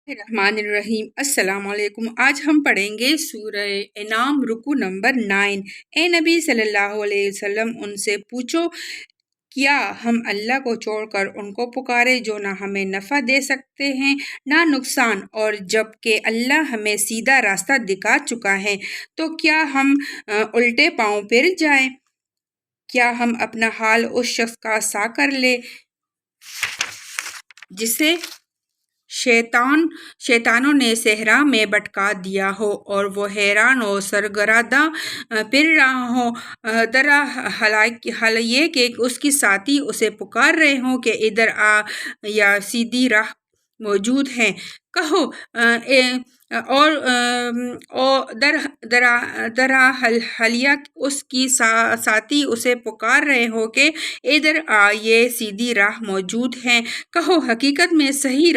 الرحمن الرحیم السلام علیکم۔ آج ہم پڑھیں گے سورہ انعام رکوع نمبر 9۔ اے نبی صلی اللہ علیہ وسلم ان سے پوچھو کیا ہم اللہ کو چھوڑ کر ان کو پکارے جو نہ ہمیں نفع دے سکتے ہیں نہ نقصان، اور جب کہ اللہ ہمیں سیدھا راستہ دکھا چکا ہے تو کیا ہم الٹے پاؤں پھر جائیں؟ کیا ہم اپنا حال اس شخص کا سا کر لیں جسے شیطانوں نے صحرا میں بھٹکا دیا ہو اور وہ حیران و سرگرداں پھر رہا ہو، حال یہ کہ اس کی ساتھی اسے پکار رہے ہوں کہ ادھر آ یا سیدھی راہ موجود ہے۔ کہو اور درحالیہ اس کی ساتھی اسے پکار رہے ہو کہ ادھر آ یہ سیدھی راہ موجود ہے۔ کہو حقیقت میں صحیح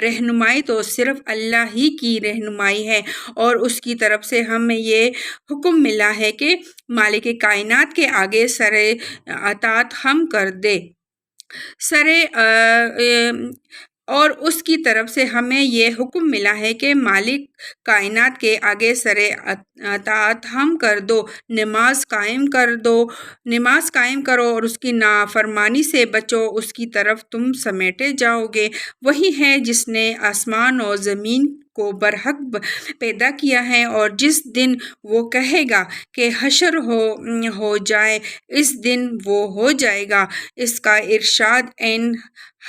رہنمائی تو صرف اللہ ہی کی رہنمائی ہے، اور اس کی طرف سے ہمیں یہ حکم ملا ہے کہ مالک کائنات کے آگے سر اطاعت ہم کر دیں۔ اور اس کی طرف سے ہمیں یہ حکم ملا ہے کہ مالک کائنات کے آگے سر اطاعت ہم کر دو، نماز قائم کرو اور اس کی نافرمانی سے بچو، اس کی طرف تم سمیٹے جاؤ گے۔ وہی ہے جس نے آسمان اور زمین کو برحق پیدا کیا ہے، اور جس دن وہ کہے گا کہ حشر ہو جائے اس دن وہ ہو جائے گا، اس کا ارشاد عین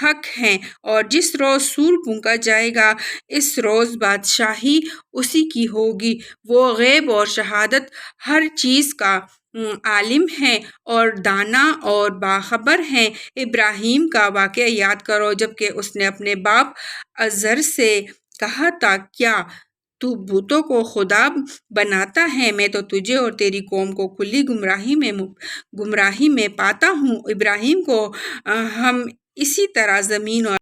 حق ہے، اور جس روز سور پھونکا جائے گا اس روز بادشاہی اسی کی ہوگی۔ وہ غیب اور شہادت ہر چیز کا عالم ہے اور دانا اور باخبر ہے۔ ابراہیم کا واقعہ یاد کرو جبکہ اس نے اپنے باپ آزر سے کہا تھا کیا تو بتوں کو خدا بناتا ہے؟ میں تو تجھے اور تیری قوم کو کھلی گمراہی میں پاتا ہوں۔ ابراہیم کو ہم اسی طرح زمین اور